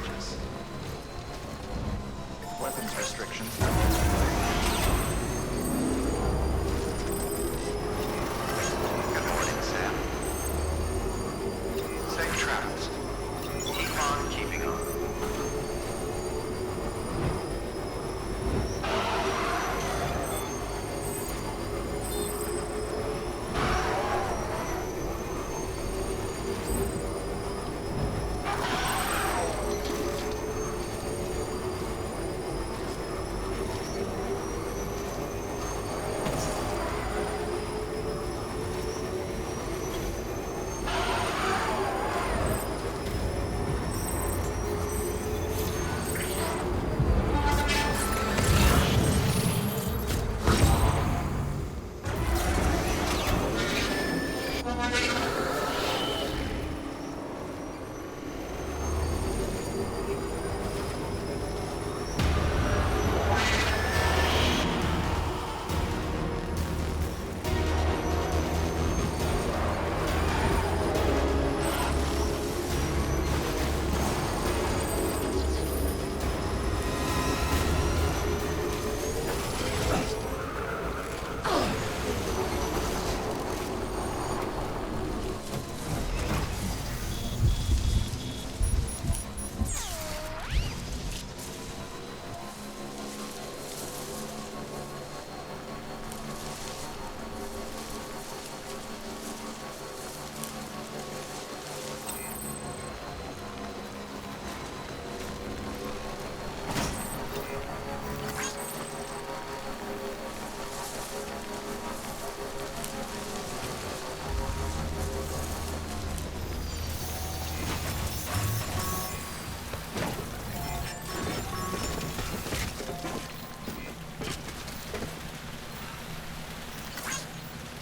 changes. Weapons restrictions. Good morning, Sam. Safe travels. Keep on keeping on.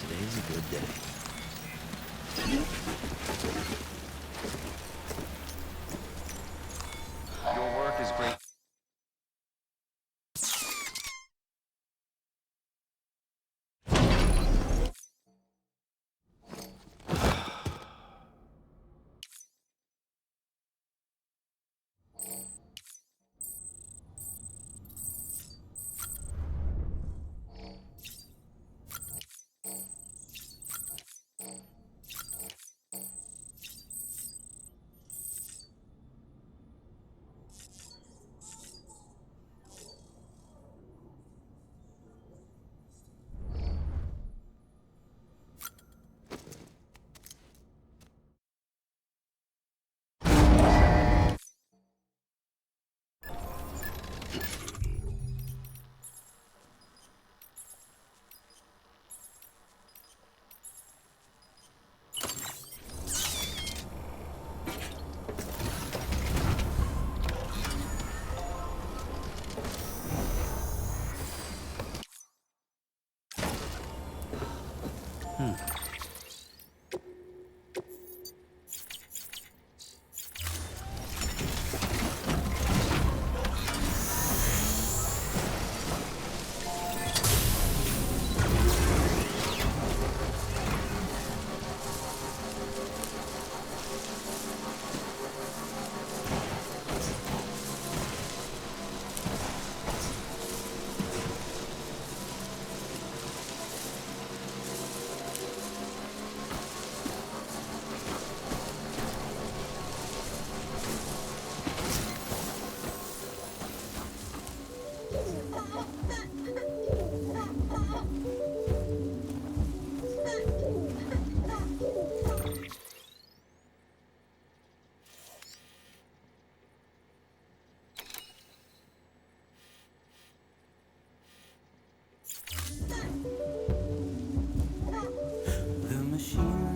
Today's a good day. Your work is great.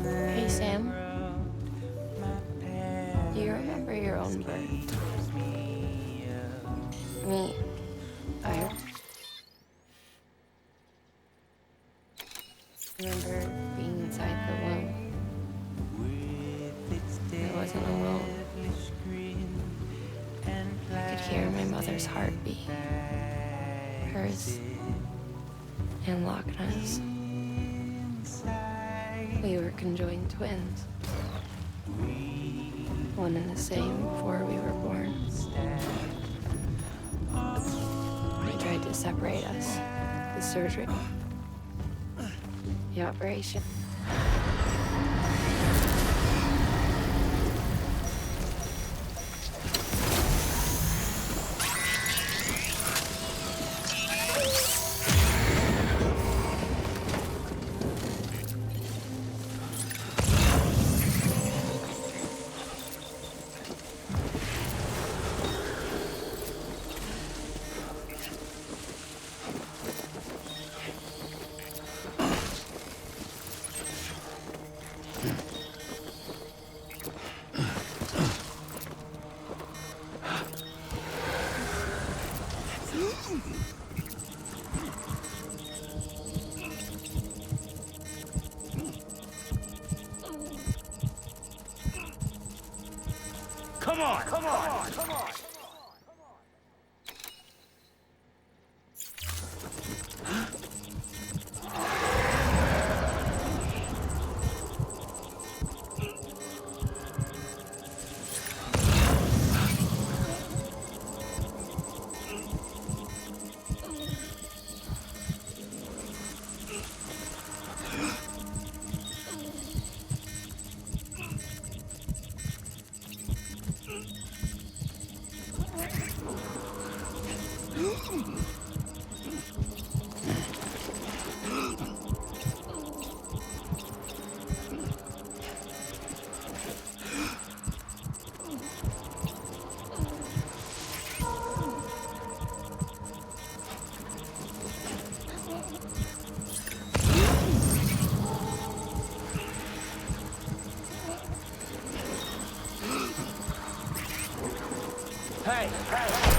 Hey, Sam. Do you remember your own birth? Me. I remember being inside the womb. I wasn't alone. I could hear my mother's heartbeat. Hers and Lochna's. We were conjoined twins. One and the same before we were born. separate us. The surgery. The operation. Come on, come on, come on. Hey, hey, hey.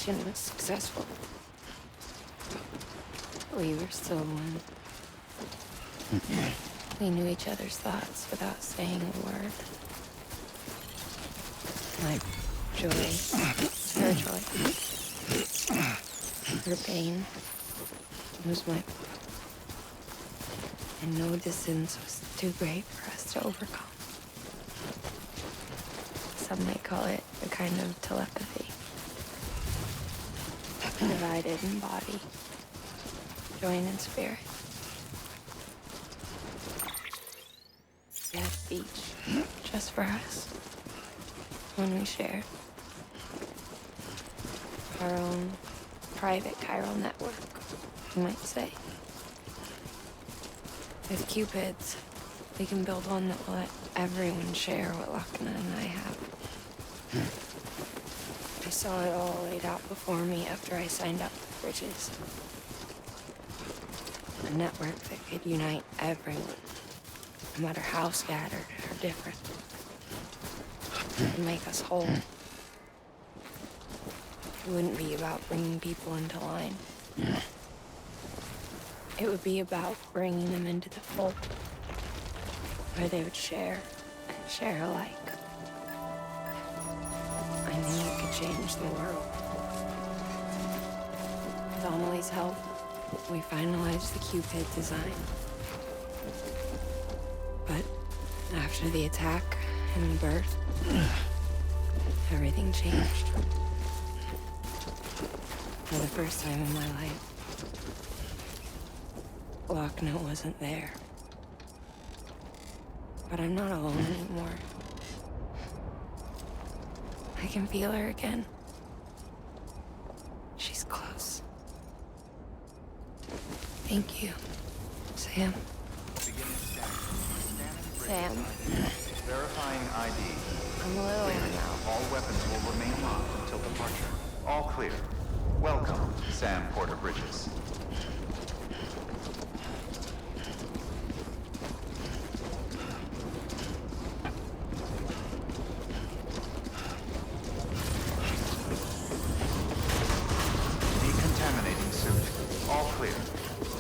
mission was successful. We were still one. We knew each other's thoughts without saying a word. My joy, her joy, her pain was my... And no distance was too great for us to overcome. Some may call it a kind of telepathy. Divided in body, joined in spirit. We had a beach just for us. When we shared our own private chiral network, you might say. With Cupids, we can build one that will let everyone share what Lakna and I have. I saw it all laid out before me after I signed up with Bridges. A network that could unite everyone, no matter how scattered or different. And make us whole. It wouldn't be about bringing people into line. It would be about bringing them into the fold, where they would share and share alike. I knew it could change the world. With Amelie's help, we finalized the Cupid design. But after the attack and the birth, everything changed. For the first time in my life, Lakna wasn't there. But I'm not alone anymore. I can feel her again. She's close. Thank you, Sam. Beginning scanning. Sam, Verifying ID. I'm a little in now. All weapons will remain locked until departure. All clear. Welcome, Sam Porter Bridges. Decontaminating suit. All clear.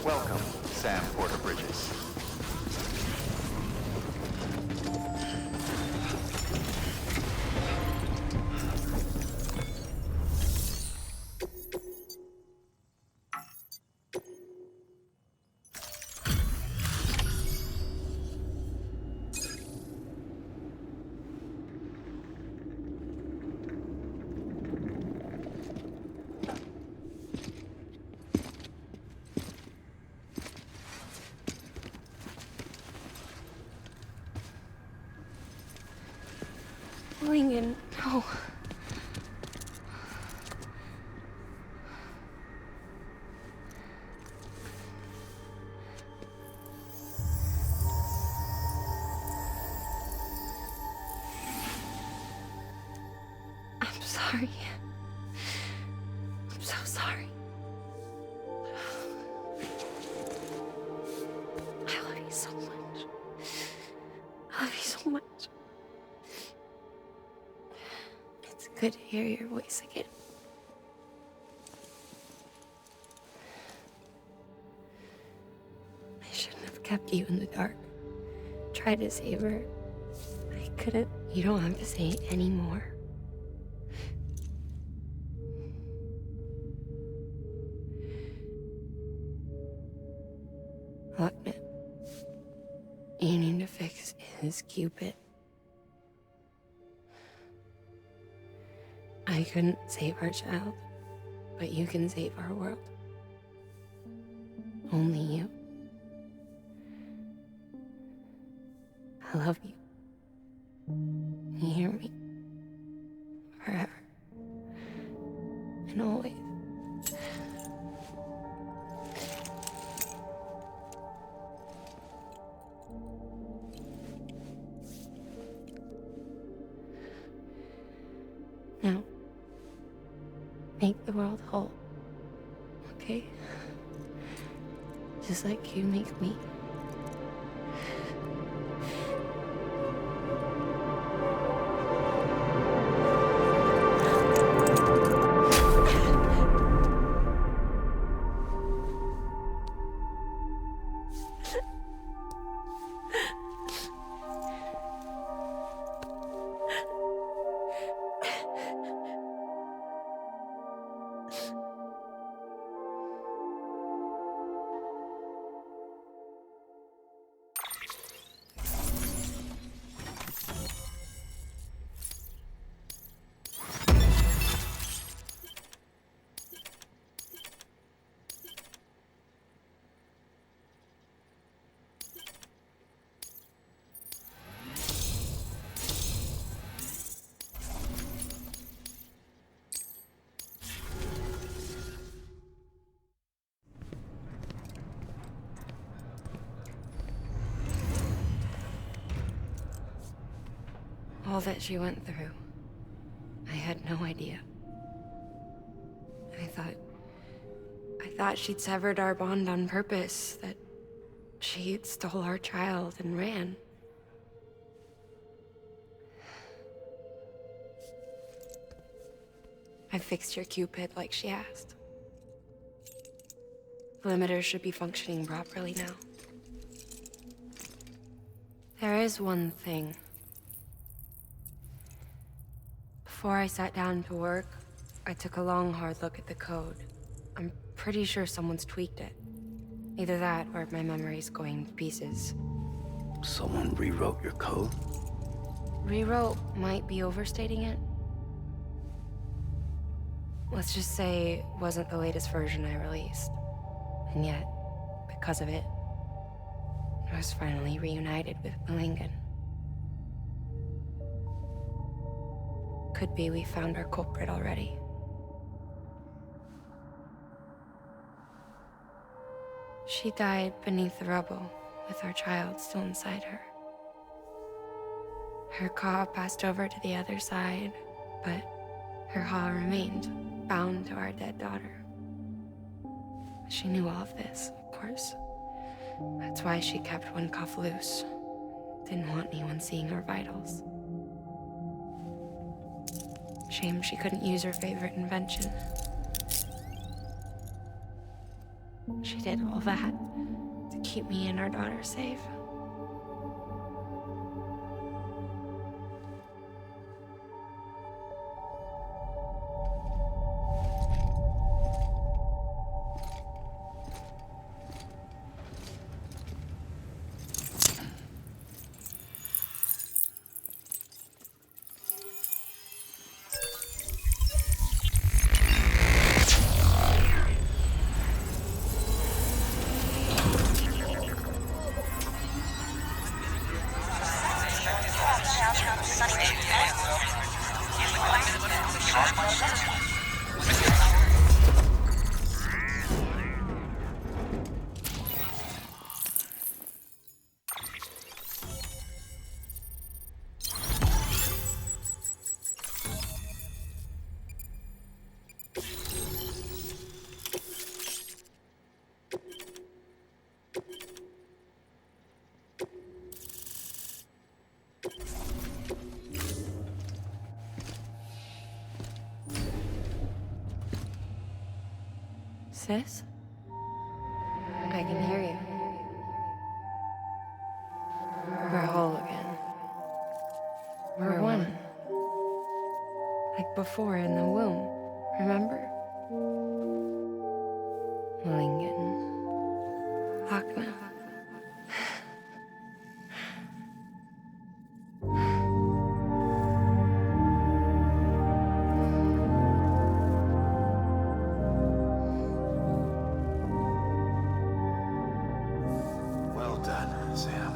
Welcome, Sam Porter Bridges. Lincoln, no. I'm sorry. I'm so sorry. I love you so much. I love you so much. It's good to hear your voice again. I shouldn't have kept you in the dark. Tried to save her. I couldn't. You don't have to say it anymore. Lockman, you need to fix his Cupid. I couldn't save our child, but you can save our world. Only you. I love you. You hear me? Forever. And always. Now, make the world whole, okay? Just like you make me. all that she went through. I had no idea. I thought she'd severed our bond on purpose, that she stole our child and ran. I fixed your Cupid like she asked. The limiter should be functioning properly now. There is one thing. Before I sat down to work, I took a long, hard look at the code. I'm pretty sure someone's tweaked it. Either that, or my memory's going to pieces. Someone rewrote your code? Rewrote might be overstating it. Let's just say it wasn't the latest version I released. And yet, because of it, I was finally reunited with Malingen. Could be we found our culprit already. She died beneath the rubble, with our child still inside her. Her Ka passed over to the other side, but her Ha remained, bound to our dead daughter. She knew all of this, of course. That's why she kept one cuff loose. Didn't want anyone seeing her vitals. Shame she couldn't use her favorite invention. She did all that to keep me and our daughter safe. Sis? I can hear you. We're whole again. We're one. Like before in the womb, remember? Malingen. Akna. Well done, Sam.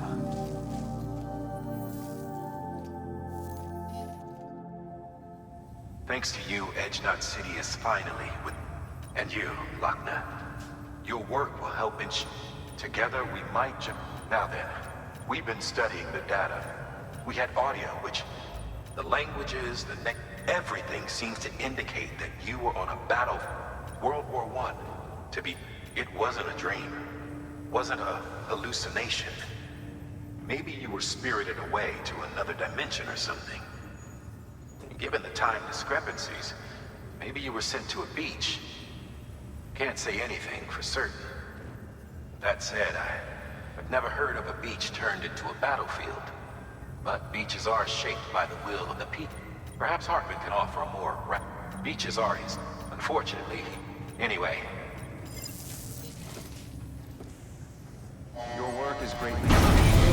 Thanks to you, Edgenut City is finally with... And you, Lochna. Your work will help Together we might Now then, we've been studying the data. We had audio, which... The languages, everything seems to indicate that you were on a battle... World War I. It wasn't a dream. Wasn't a hallucination. Maybe you were spirited away to another dimension or something. Given the time discrepancies, maybe you were sent to a beach. Can't say anything for certain. That said, I've never heard of a beach turned into a battlefield. But beaches are shaped by the will of the people. Perhaps Hartman can offer a more... Beaches are his... Unfortunately. Anyway. Your work is greatly appreciated.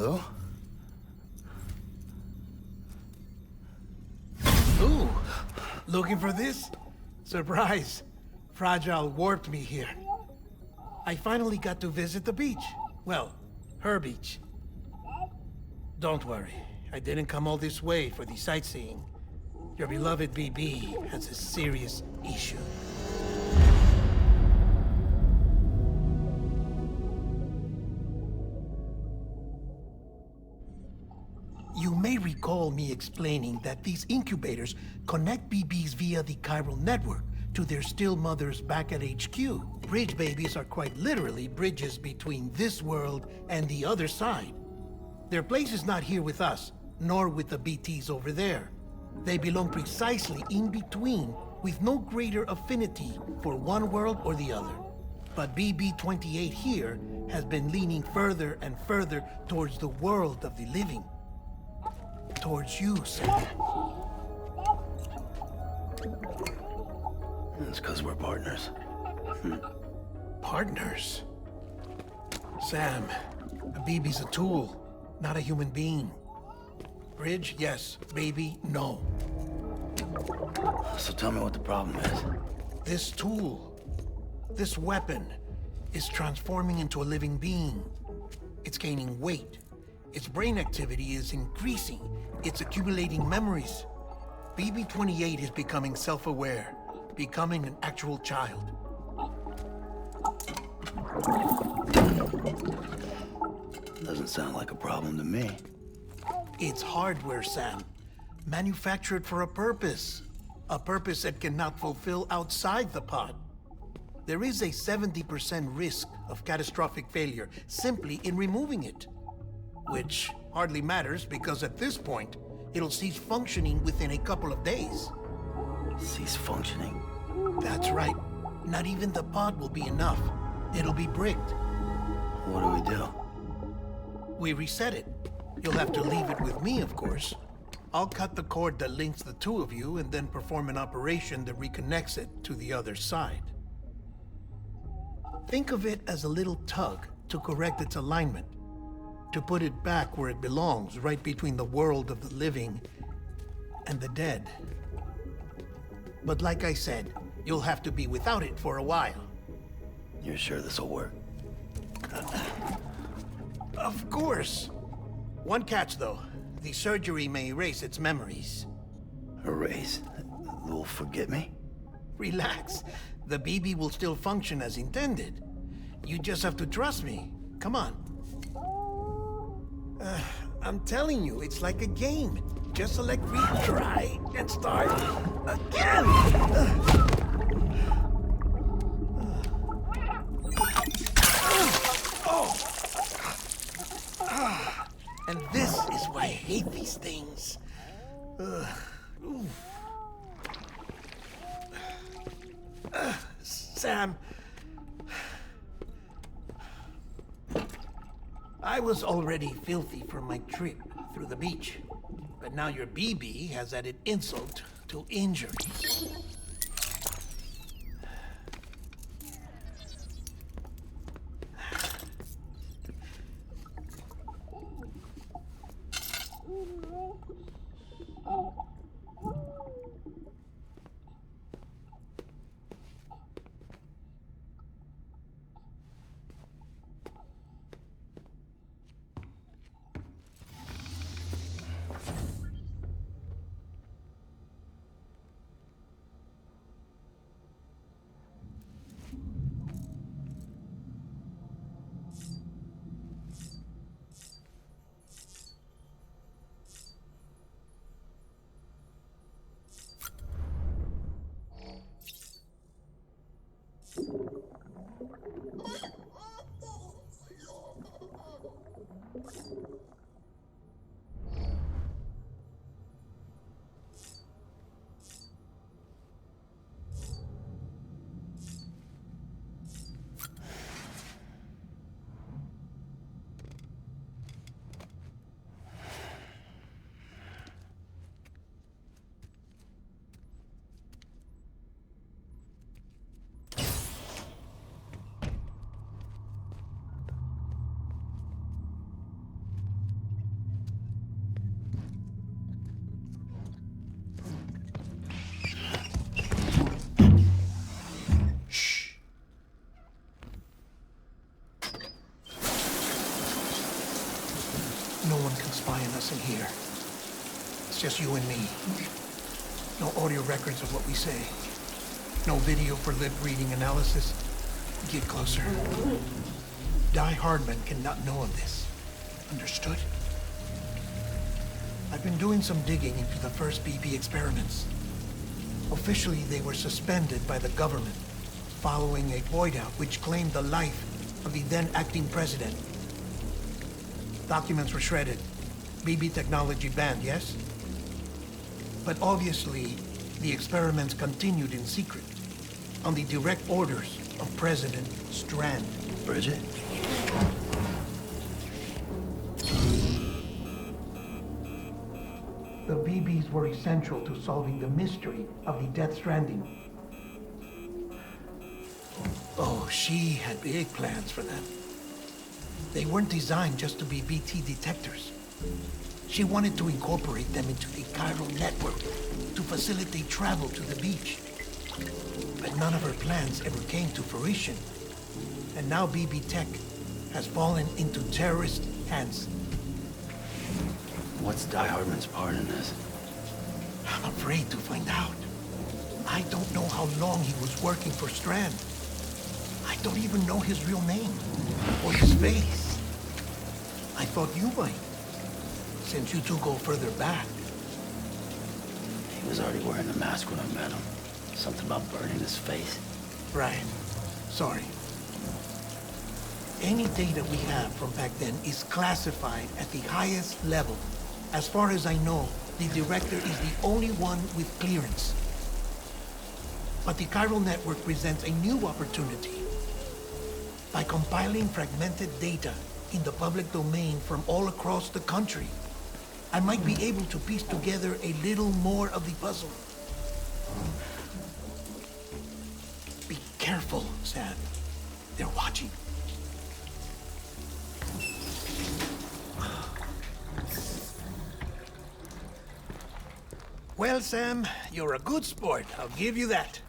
Hello? Ooh, looking for this? Surprise. Fragile warped me here. I finally got to visit the beach. Well, her beach. Don't worry, I didn't come all this way for the sightseeing. Your beloved BB has a serious issue. You may recall me explaining that these incubators connect BBs via the chiral network to their still mothers back at HQ. Bridge babies are quite literally bridges between this world and the other side. Their place is not here with us, nor with the BTs over there. They belong precisely in between, with no greater affinity for one world or the other. But BB-28 here has been leaning further and further towards the world of the living. Towards you, Sam. It's because we're partners. Partners? Sam, a BB's a tool, not a human being. Bridge, yes. Baby, no. So tell me what the problem is. This tool, this weapon, is transforming into a living being. It's gaining weight. Its brain activity is increasing. It's accumulating memories. BB-28 is becoming self-aware, becoming an actual child. Doesn't sound like a problem to me. It's hardware, Sam. Manufactured for a purpose. A purpose that cannot fulfill outside the pod. There is a 70% risk of catastrophic failure simply in removing it. Which hardly matters because at this point, it'll cease functioning within a couple of days. Cease functioning? That's right. Not even the pod will be enough. It'll be bricked. What do we do? We reset it. You'll have to leave it with me, of course. I'll cut the cord that links the two of you and then perform an operation that reconnects it to the other side. Think of it as a little tug to correct its alignment. To put it back where it belongs, right between the world of the living and the dead. But like I said, you'll have to be without it for a while. You're sure this'll work? Of course. One catch, though. The surgery may erase its memories. Erase? Will forget me? Relax. The BB will still function as intended. You just have to trust me. Come on. I'm telling you, it's like a game. Just select retry and start again! And this is why I hate these things. Sam, I was already filthy from my trip through the beach, but now your BB has added insult to injury. No one can spy on us in here. It's just you and me. No audio records of what we say. No video for lip-reading analysis. Get closer. Die Hardman cannot know of this. Understood? I've been doing some digging into the first BB experiments. Officially, they were suspended by the government following a void out which claimed the life of the then acting president. Documents were shredded. BB technology banned, yes? But obviously, the experiments continued in secret, on the direct orders of President Strand. Bridget? The BBs were essential to solving the mystery of the Death Stranding. Oh, she had big plans for them. They weren't designed just to be BT detectors. She wanted to incorporate them into the chiral network to facilitate travel to the beach. But none of her plans ever came to fruition. And now BB Tech has fallen into terrorist hands. What's Die Hardman's part in this? I'm afraid to find out. I don't know how long he was working for Strand. I don't even know his real name or his face. I thought you might, since you two go further back. He was already wearing the mask when I met him. Something about burning his face. Right. Sorry. Any data we have from back then is classified at the highest level. As far as I know, the director is the only one with clearance. But the chiral network presents a new opportunity. By compiling fragmented data in the public domain from all across the country, I might be able to piece together a little more of the puzzle. Be careful, Sam. They're watching. Well, Sam, you're a good sport. I'll give you that.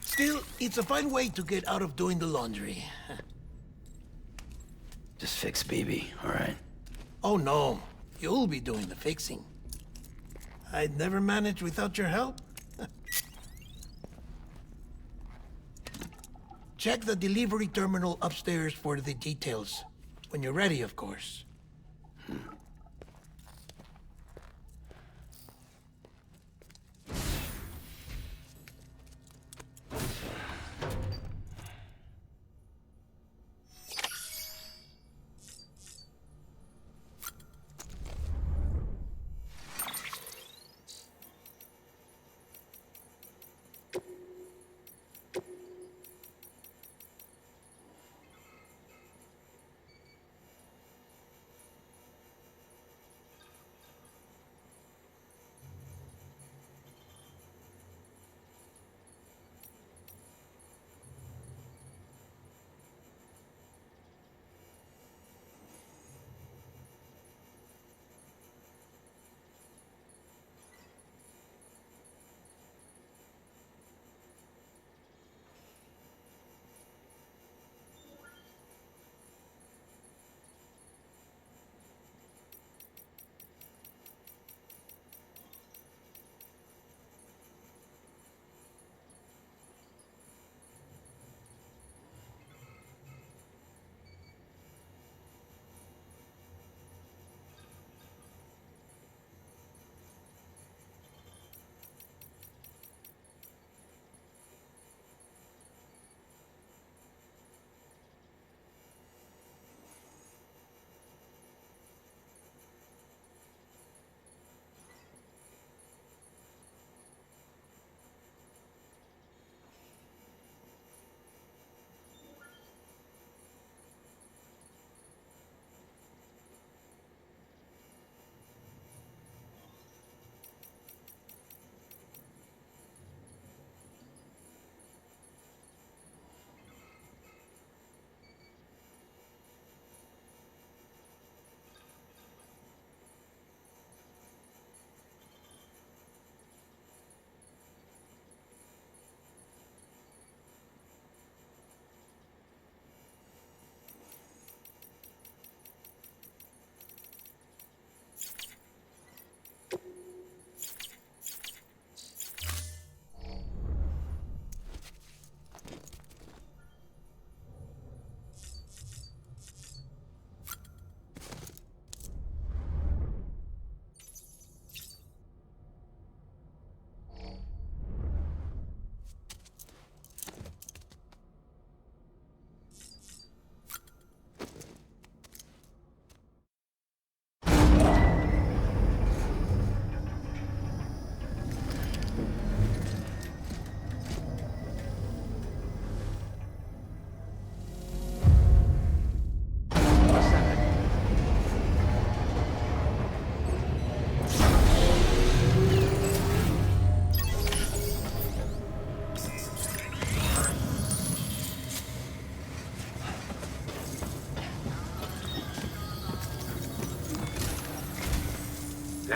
Still, it's a fine way to get out of doing the laundry. Just fix BB, all right? Oh, no. You'll be doing the fixing. I'd never manage without your help. Check the delivery terminal upstairs for the details. When you're ready, of course.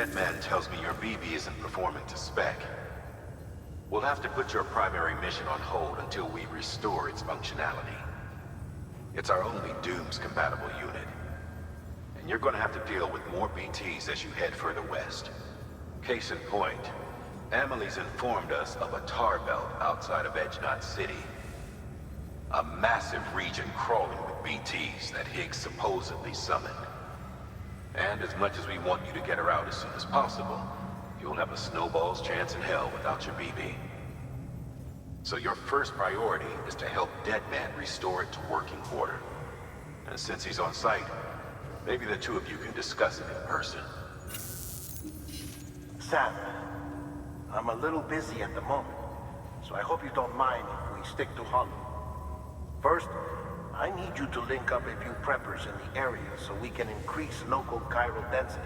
Deadman tells me your BB isn't performing to spec. We'll have to put your primary mission on hold until we restore its functionality. It's our only Dooms-compatible unit. And you're gonna have to deal with more BTs as you head further west. Case in point, Amelie's informed us of a tar belt outside of Edge Knot City. A massive region crawling with BTs that Higgs supposedly summoned. And as much as we want you to get her out as soon as possible, you'll have a snowball's chance in hell without your BB. So your first priority is to help Deadman restore it to working order. And since he's on site, maybe the two of you can discuss it in person. Sam, I'm a little busy at the moment, so I hope you don't mind if we stick to Hollow. First, I need you to link up a few preppers in the area so we can increase local chiral density.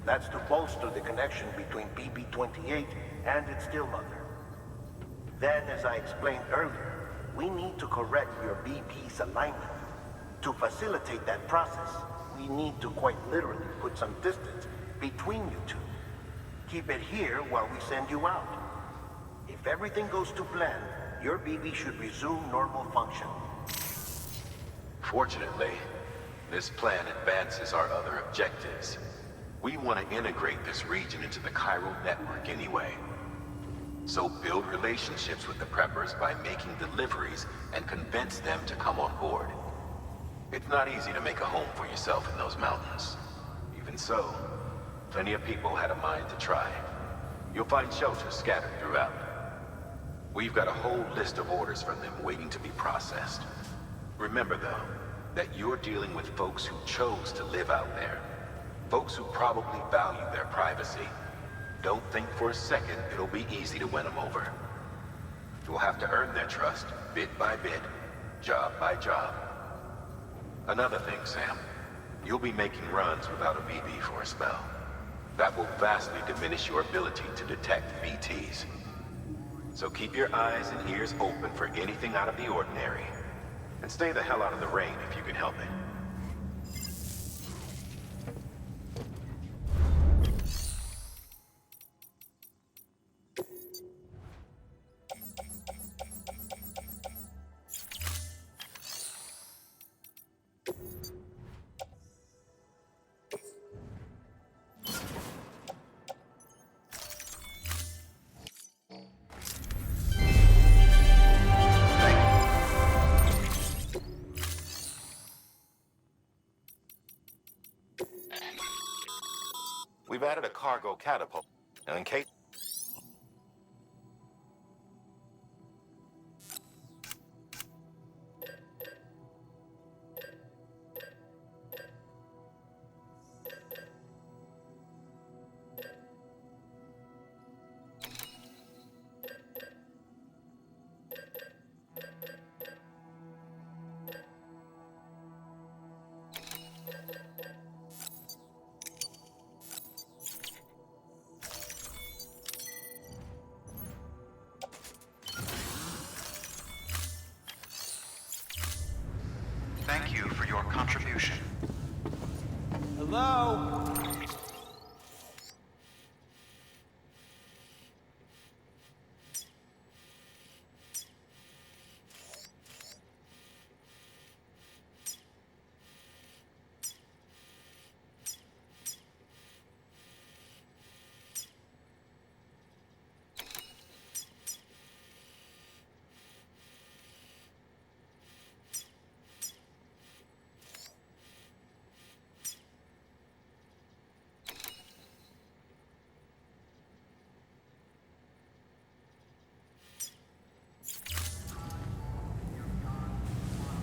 That's to bolster the connection between BB-28 and its still mother. Then, as I explained earlier, we need to correct your BB's alignment. To facilitate that process, we need to quite literally put some distance between you two. Keep it here while we send you out. If everything goes to plan, your BB should resume normal function. Fortunately, this plan advances our other objectives. We want to integrate this region into the chiral network anyway. So build relationships with the preppers by making deliveries and convince them to come on board. It's not easy to make a home for yourself in those mountains. Even so, plenty of people had a mind to try. You'll find shelters scattered throughout. We've got a whole list of orders from them waiting to be processed. Remember, though, that you're dealing with folks who chose to live out there. Folks who probably value their privacy. Don't think for a second it'll be easy to win them over. You'll have to earn their trust, bit by bit, job by job. Another thing, Sam. You'll be making runs without a BB for a spell. That will vastly diminish your ability to detect BTs. So keep your eyes and ears open for anything out of the ordinary. And stay the hell out of the rain if you can help it. We've added a cargo catapult. Now, in case... Thank you for your contribution. Hello?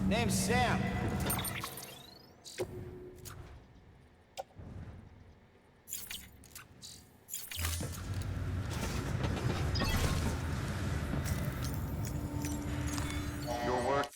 Name's Sam. Your work.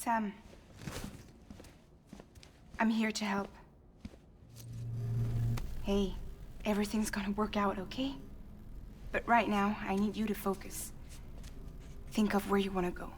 Sam. I'm here to help. Hey, everything's gonna work out, okay? But right now, I need you to focus. Think of where you want to go.